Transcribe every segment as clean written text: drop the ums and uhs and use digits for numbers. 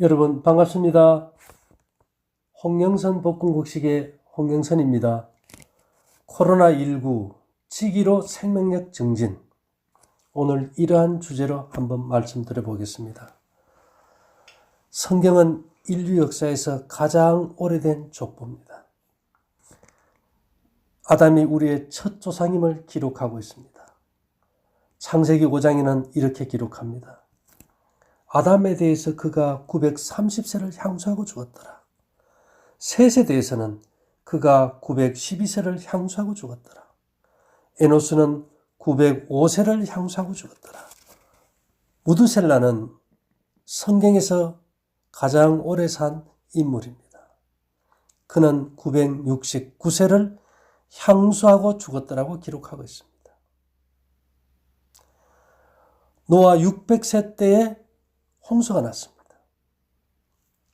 여러분 반갑습니다. 홍영선 볶음국식의 홍영선입니다. 코로나19 치기로 생명력 증진, 오늘 이러한 주제로 한번 말씀드려 보겠습니다. 성경은 인류 역사에서 가장 오래된 족보입니다. 아담이 우리의 첫 조상임을 기록하고 있습니다. 창세기 5장에는 이렇게 기록합니다. 아담에 대해서 그가 930세를 향수하고 죽었더라. 셋에 대해서는 그가 912세를 향수하고 죽었더라. 에노스는 905세를 향수하고 죽었더라. 무두셀라는 성경에서 가장 오래 산 인물입니다. 그는 969세를 향수하고 죽었더라고 기록하고 있습니다. 노아 600세 때에 홍수가 났습니다.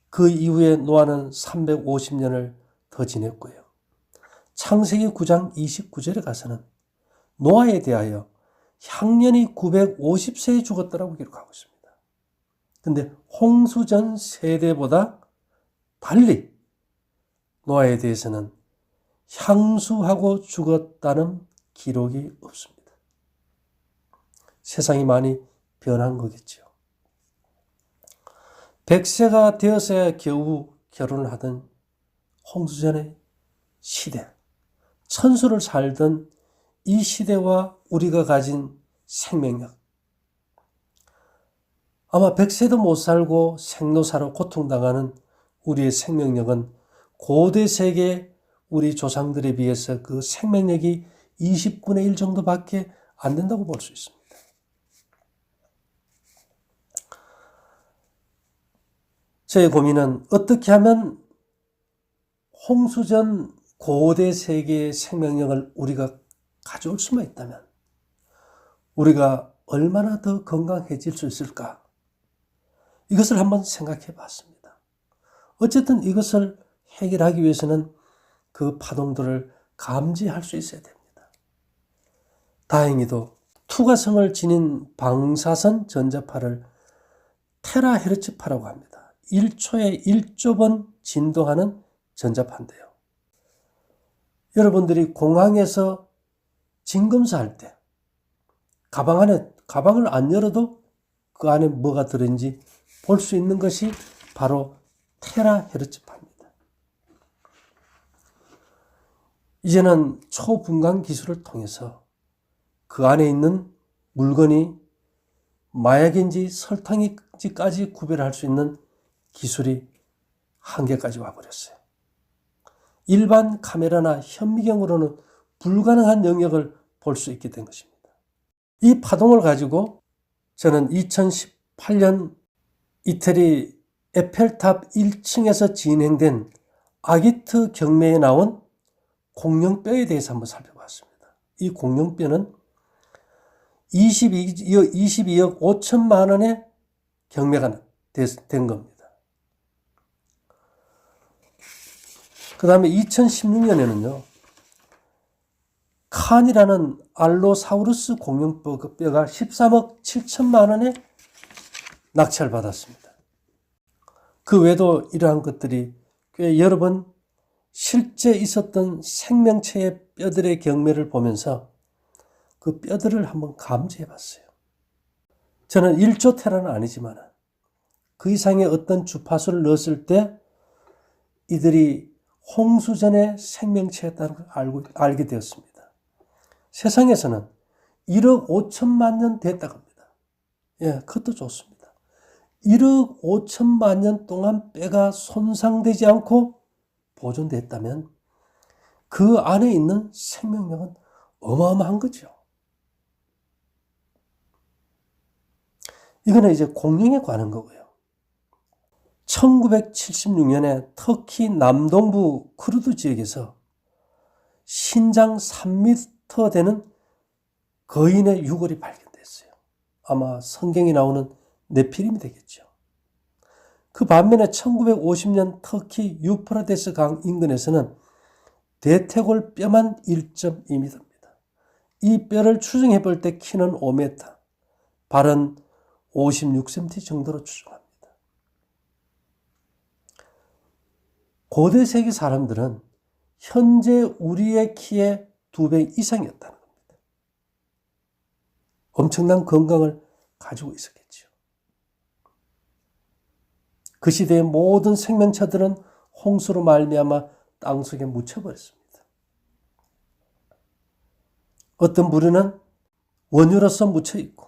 그 이후에 노아는 350년을 더 지냈고요. 창세기 9장 29절에 가서는 노아에 대하여 향년이 950세에 죽었더라고 기록하고 있습니다. 근데 홍수 전 세대보다 달리 노아에 대해서는 향수하고 죽었다는 기록이 없습니다. 세상이 많이 변한 거겠죠. 100세가 되어서야 겨우 결혼을 하던 홍수전의 시대, 천수를 살던 이 시대와 우리가 가진 생명력, 아마 100세도 못 살고 생로사로 고통당하는 우리의 생명력은 고대 세계 우리 조상들에 비해서 그 생명력이 20분의 1 정도밖에 안 된다고 볼 수 있습니다. 저의 고민은 어떻게 하면 홍수전 고대 세계의 생명력을 우리가 가져올 수만 있다면 우리가 얼마나 더 건강해질 수 있을까? 이것을 한번 생각해 봤습니다. 어쨌든 이것을 해결하기 위해서는 그 파동들을 감지할 수 있어야 됩니다. 다행히도 투과성을 지닌 방사선 전자파를 테라헤르츠파라고 합니다. 1초에 1조 번 진동하는 전자파인데요. 여러분들이 공항에서 진검사할 때 가방을 안 열어도 그 안에 뭐가 들어있는지 볼 수 있는 것이 바로 테라헤르츠파입니다. 이제는 초분광 기술을 통해서 그 안에 있는 물건이 마약인지 설탕인지까지 구별할 수 있는 기술이 한계까지 와버렸어요. 일반 카메라나 현미경으로는 불가능한 영역을 볼 수 있게 된 것입니다. 이 파동을 가지고 저는 2018년 이태리 에펠탑 1층에서 진행된 아기트 경매에 나온 공룡뼈에 대해서 한번 살펴봤습니다. 이 공룡뼈는 22억 5천만 원의 경매가 된 겁니다. 그 다음에 2016년에는요, 칸이라는 알로사우루스 공룡뼈가 13억 7천만 원에 낙찰 받았습니다. 그 외에도 이러한 것들이 꽤 여러 번 실제 있었던 생명체의 뼈들의 경매를 보면서 그 뼈들을 한번 감지해 봤어요. 저는 1조 테라는 아니지만 그 이상의 어떤 주파수를 넣었을 때 이들이 홍수전의 생명체였다는 걸 알게 되었습니다. 세상에서는 1억 5천만 년 됐다고 합니다. 예, 그것도 좋습니다. 1억 5천만 년 동안 뼈가 손상되지 않고 보존됐다면 그 안에 있는 생명력은 어마어마한 거죠. 이거는 이제 공룡에 관한 거고요. 1976년에 터키 남동부 쿠르드 지역에서 신장 3m 되는 거인의 유골이 발견됐어요. 아마 성경에 나오는 네피림이 되겠죠. 그 반면에 1950년 터키 유프라데스 강 인근에서는 대퇴골 뼈만 1.2m입니다. 이 뼈를 추정해 볼 때 키는 5m, 발은 56cm 정도로 추정합니다. 고대 세계 사람들은 현재 우리의 키의 2배 이상이었다는 겁니다. 엄청난 건강을 가지고 있었겠죠. 그 시대의 모든 생명체들은 홍수로 말미암아 땅속에 묻혀버렸습니다. 어떤 부류는 원유로서 묻혀있고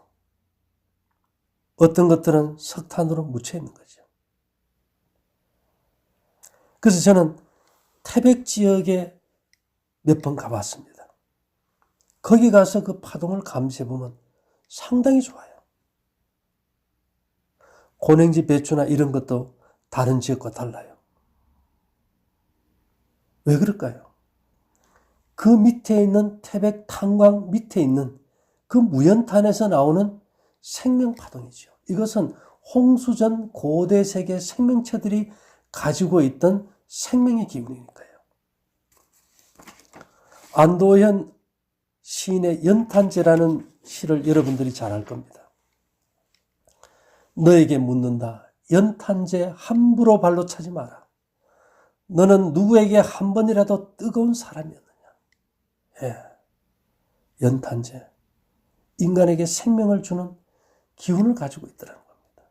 어떤 것들은 석탄으로 묻혀있는 거죠. 그래서 저는 태백 지역에 몇 번 가봤습니다. 거기 가서 그 파동을 감시해보면 상당히 좋아요. 고냉지 배추나 이런 것도 다른 지역과 달라요. 왜 그럴까요? 그 밑에 있는 태백 탄광 밑에 있는 그 무연탄에서 나오는 생명파동이죠. 이것은 홍수 전 고대 세계 생명체들이 가지고 있던 생명의 기운이니까요. 안도현 시인의 연탄재라는 시를 여러분들이 잘 알 겁니다. 너에게 묻는다. 연탄재 함부로 발로 차지 마라. 너는 누구에게 한 번이라도 뜨거운 사람이었느냐. 예, 연탄재. 인간에게 생명을 주는 기운을 가지고 있더라는 겁니다.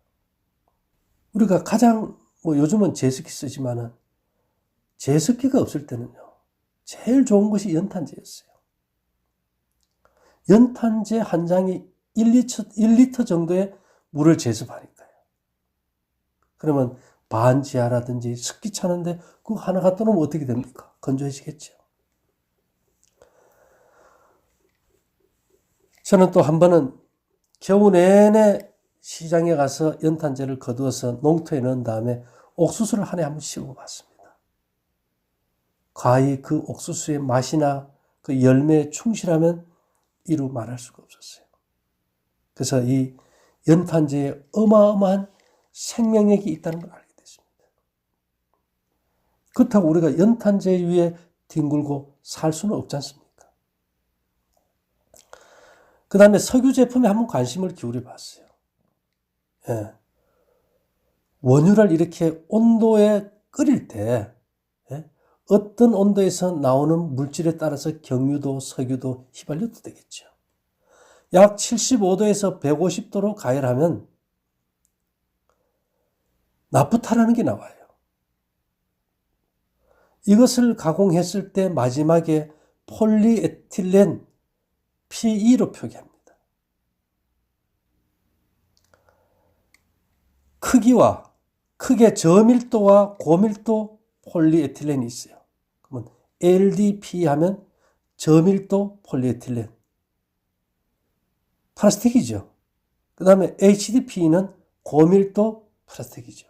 우리가 가장 요즘은 제습기 쓰지만은 제습기가 없을 때는요. 제일 좋은 것이 연탄재였어요. 연탄재 한 장이 1리터 정도의 물을 제습하니까요. 그러면 반지하라든지 습기 차는데 그거 하나 갖다 놓으면 어떻게 됩니까? 건조해지겠죠. 저는 또 한 번은 겨우 내내 시장에 가서 연탄재를 거두어서 농토에 넣은 다음에 옥수수를 한 해 한번 씹어봤습니다. 과히 그 옥수수의 맛이나 그 열매에 충실하면 이루 말할 수가 없었어요. 그래서 이 연탄재에 어마어마한 생명력이 있다는 걸 알게 됐습니다. 그렇다고 우리가 연탄재 위에 뒹굴고 살 수는 없지 않습니까? 그 다음에 석유 제품에 한번 관심을 기울여 봤어요. 예. 원유를 이렇게 온도에 끓일 때 어떤 온도에서 나오는 물질에 따라서 경유도, 석유도 휘발유도 되겠죠. 약 75도에서 150도로 가열하면 나프타라는 게 나와요. 이것을 가공했을 때 마지막에 폴리에틸렌 PE로 표기합니다. 크게 저밀도와 고밀도 폴리에틸렌이 있어요. 그러면 LDPE 하면 저밀도 폴리에틸렌. 플라스틱이죠. 그 다음에 HDPE는 고밀도 플라스틱이죠.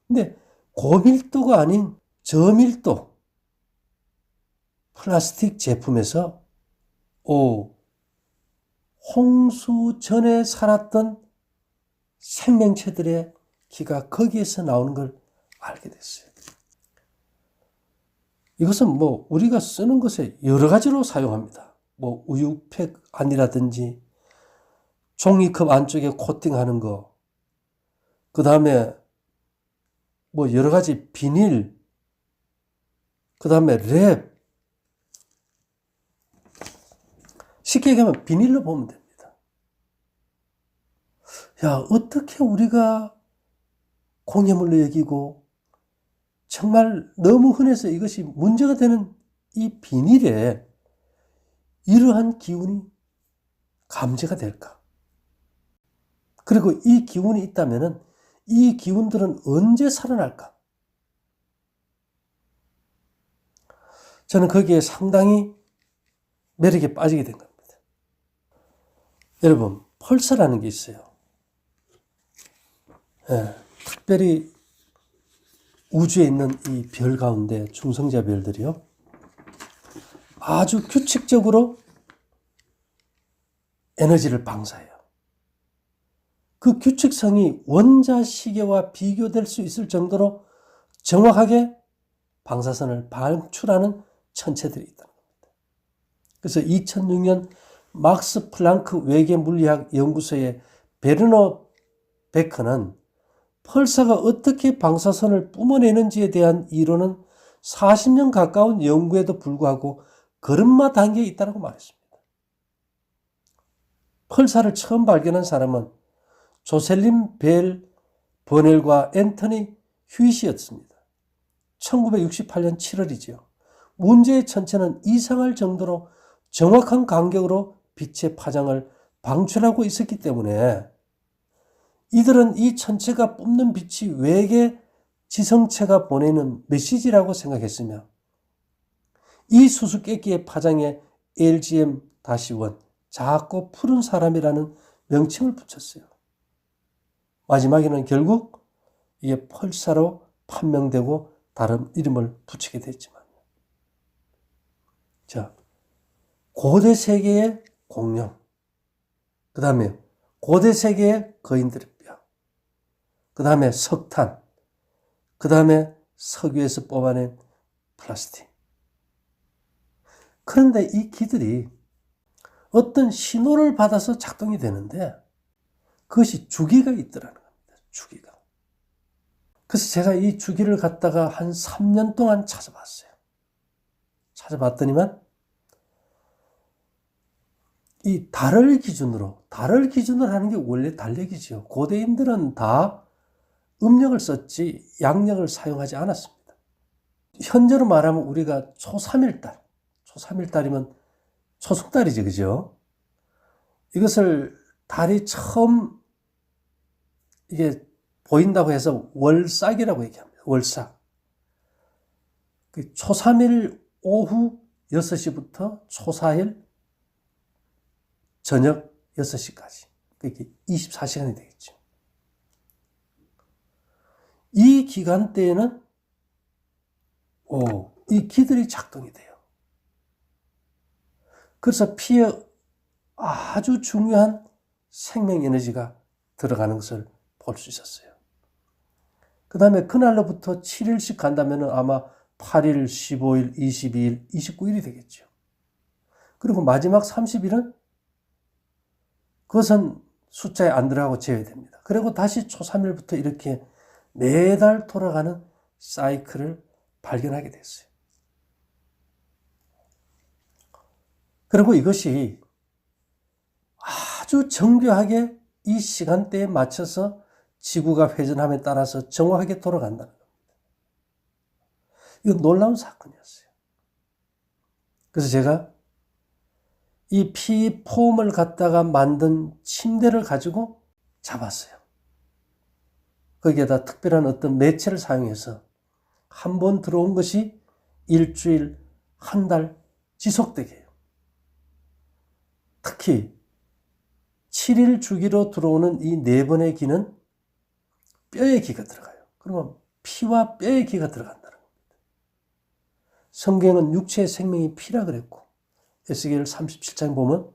근데 고밀도가 아닌 저밀도 플라스틱 제품에서 홍수 전에 살았던 생명체들의 기가 거기에서 나오는 걸 알게 됐어요. 이것은 우리가 쓰는 것에 여러 가지로 사용합니다. 우유팩 안이라든지 종이컵 안쪽에 코팅하는 거, 그 다음에 여러 가지 비닐, 그 다음에 랩. 쉽게 얘기하면 비닐로 보면 됩니다. 야, 어떻게 우리가 공해물로 여기고 정말 너무 흔해서 이것이 문제가 되는 이 비닐에 이러한 기운이 감지가 될까? 그리고 이 기운이 있다면 이 기운들은 언제 살아날까? 저는 거기에 상당히 매력에 빠지게 된 겁니다. 여러분, 펄서라는 게 있어요. 특별히 우주에 있는 이 별 가운데 중성자 별들이요. 아주 규칙적으로 에너지를 방사해요. 그 규칙성이 원자 시계와 비교될 수 있을 정도로 정확하게 방사선을 방출하는 천체들이 있다는 겁니다. 그래서 2006년 막스 플랑크 외계 물리학 연구소의 베르너 베커는 펄사가 어떻게 방사선을 뿜어내는지에 대한 이론은 40년 가까운 연구에도 불구하고 걸음마 단계에 있다고 말했습니다. 펄사를 처음 발견한 사람은 조셀린 벨 버넬과 앤터니 휴잇이었습니다. 1968년 7월이죠. 문제의 천체는 이상할 정도로 정확한 간격으로 빛의 파장을 방출하고 있었기 때문에 이들은 이 천체가 뿜는 빛이 외계 지성체가 보내는 메시지라고 생각했으며 이 수수께끼의 파장에 LGM-1 작고 푸른 사람이라는 명칭을 붙였어요. 마지막에는 결국 이게 펄사로 판명되고 다른 이름을 붙이게 됐지만, 자, 고대 세계의 공룡, 그 다음에 고대 세계의 거인들의 뼈, 그 다음에 석탄, 그 다음에 석유에서 뽑아낸 플라스틱. 그런데 이 기들이 어떤 신호를 받아서 작동이 되는데 그것이 주기가 있더라는 겁니다. 주기가. 그래서 제가 이 주기를 갖다가 한 3년 동안 찾아봤어요. 찾아봤더니만 이 달을 기준으로 하는 게 원래 달력이지요. 고대인들은 다 음력을 썼지 양력을 사용하지 않았습니다. 현재로 말하면 우리가 초3일달이면 초승달이지, 그죠? 이것을 달이 처음 이게 보인다고 해서 월삭이라고 얘기합니다. 월삭. 초3일 오후 6시부터 초4일 저녁 6시까지. 그게 24시간이 되겠죠. 이 기간대에는 이 기들이 작동이 돼요. 그래서 피에 아주 중요한 생명 에너지가 들어가는 것을 볼 수 있었어요. 그 다음에 그날로부터 7일씩 간다면 아마 8일, 15일, 22일, 29일이 되겠죠. 그리고 마지막 30일은 그것은 숫자에 안 들어가고 제외됩니다. 그리고 다시 초3일부터 이렇게 매달 돌아가는 사이클을 발견하게 됐어요. 그리고 이것이 아주 정교하게 이 시간대에 맞춰서 지구가 회전함에 따라서 정확하게 돌아간다는 겁니다. 이건 놀라운 사건이었어요. 그래서 제가 이 피폼을 갖다가 만든 침대를 가지고 잡았어요. 거기에다 특별한 어떤 매체를 사용해서 한 번 들어온 것이 일주일, 한 달 지속되게 해요. 특히 7일 주기로 들어오는 이 4번의 기는 뼈의 기가 들어가요. 그러면 피와 뼈의 기가 들어간다는 겁니다. 성경은 육체의 생명이 피라 그랬고 에스겔 37장 보면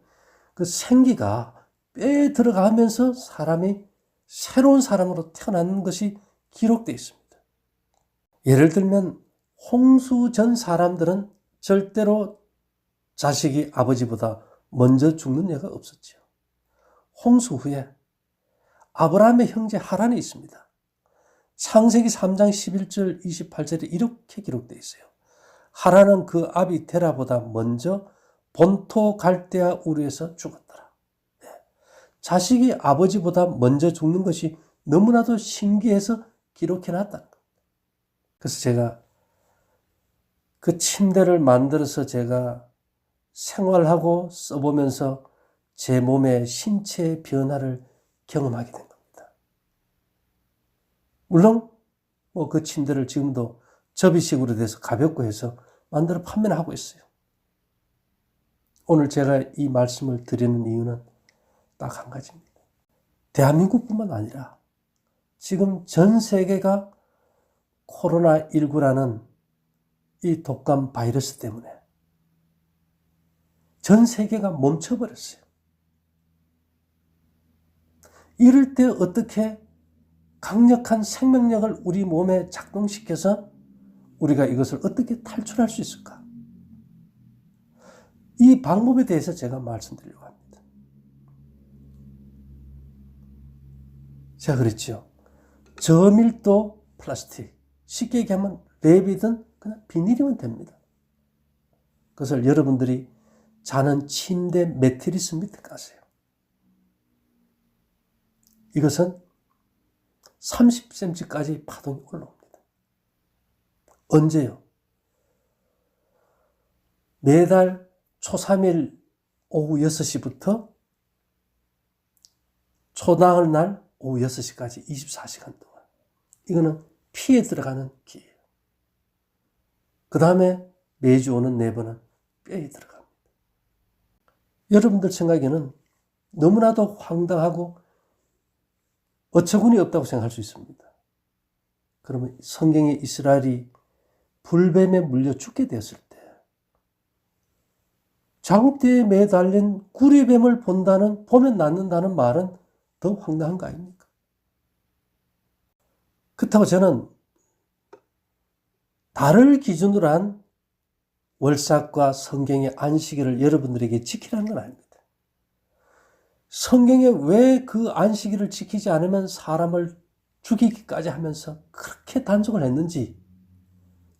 그 생기가 뼈에 들어가면서 사람이 새로운 사람으로 태어나는 것이 기록되어 있습니다. 예를 들면 홍수 전 사람들은 절대로 자식이 아버지보다 먼저 죽는 예가 없었죠. 홍수 후에 아브라함의 형제 하란이 있습니다. 창세기 3장 11절 28절에 이렇게 기록되어 있어요. 하란은 그 아비 데라보다 먼저 본토 갈대아 우르에서 죽었더라. 네. 자식이 아버지보다 먼저 죽는 것이 너무나도 신기해서 기록해놨다는 겁니다. 그래서 제가 그 침대를 만들어서 제가 생활하고 써보면서 제 몸의 신체의 변화를 경험하게 된 겁니다. 물론 그 침대를 지금도 접이식으로 돼서 가볍고 해서 만들어 판매를 하고 있어요. 오늘 제가 이 말씀을 드리는 이유는 딱 한 가지입니다. 대한민국뿐만 아니라 지금 전 세계가 코로나19라는 이 독감 바이러스 때문에 전 세계가 멈춰버렸어요. 이럴 때 어떻게 강력한 생명력을 우리 몸에 작동시켜서 우리가 이것을 어떻게 탈출할 수 있을까? 이 방법에 대해서 제가 말씀드리려고 합니다. 제가 그랬죠. 저밀도 플라스틱, 쉽게 얘기하면 랩이든 그냥 비닐이면 됩니다. 그것을 여러분들이 자는 침대 매트리스 밑에 까세요. 이것은 30cm까지 파동이 올라옵니다. 언제요? 매달 초3일 오후 6시부터 초나흘 날 오후 6시까지 24시간 동안. 이거는 피에 들어가는 기예요. 그 다음에 매주 오는 4번은 뼈에 들어갑니다. 여러분들 생각에는 너무나도 황당하고 어처구니 없다고 생각할 수 있습니다. 그러면 성경에 이스라엘이 불뱀에 물려 죽게 되었을 때 장대에 매달린 구리뱀을 보면 낫는다는 말은 더 황당한 거 아닙니까? 그렇다고 저는 달을 기준으로 한 월삭과 성경의 안식일을 여러분들에게 지키라는 건 아닙니다. 성경에 왜 그 안식일을 지키지 않으면 사람을 죽이기까지 하면서 그렇게 단속을 했는지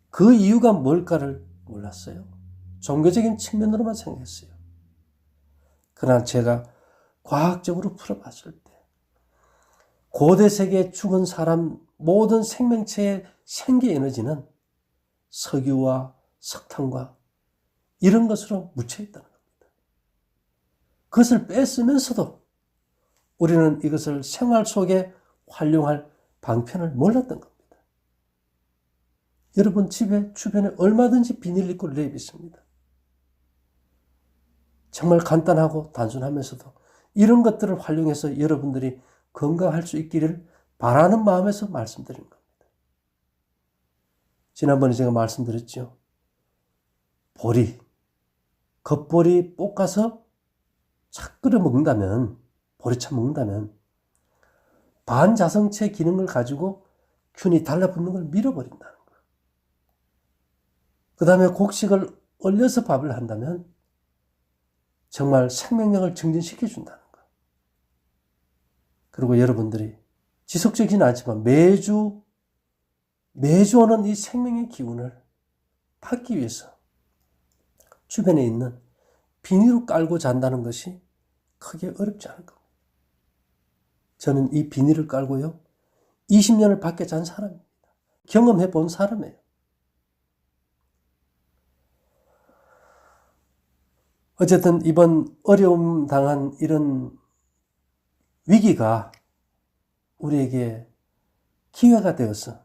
그 이유가 뭘까를 몰랐어요. 종교적인 측면으로만 생각했어요. 그러나 제가 과학적으로 풀어봤을 때 고대 세계에 죽은 사람 모든 생명체의 생기 에너지는 석유와 석탄과 이런 것으로 묻혀 있다는 겁니다. 그것을 뺐으면서도 우리는 이것을 생활 속에 활용할 방편을 몰랐던 겁니다. 여러분 집에 주변에 얼마든지 비닐 입고 랩이 있습니다. 정말 간단하고 단순하면서도 이런 것들을 활용해서 여러분들이 건강할 수 있기를 바라는 마음에서 말씀드린 겁니다. 지난번에 제가 말씀드렸죠. 보리, 겉보리 볶아서 착 끓여 먹는다면, 보리차 먹는다면 반자성체 기능을 가지고 균이 달라붙는 걸 밀어버린다는 거예요. 그 다음에 곡식을 얼려서 밥을 한다면 정말 생명력을 증진시켜준다는 거예요. 그리고 여러분들이 지속적이진 않지만 매주 오는 이 생명의 기운을 받기 위해서 주변에 있는 비닐을 깔고 잔다는 것이 크게 어렵지 않을 겁니다. 저는 이 비닐을 깔고요 20년을 밖에 잔 사람입니다. 경험해 본 사람이에요. 어쨌든 이번 어려움 당한 이런 위기가 우리에게 기회가 되어서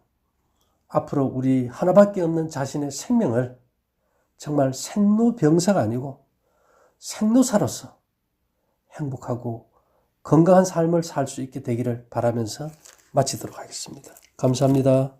앞으로 우리 하나밖에 없는 자신의 생명을 정말 생로병사가 아니고 생로사로서 행복하고 건강한 삶을 살 수 있게 되기를 바라면서 마치도록 하겠습니다. 감사합니다.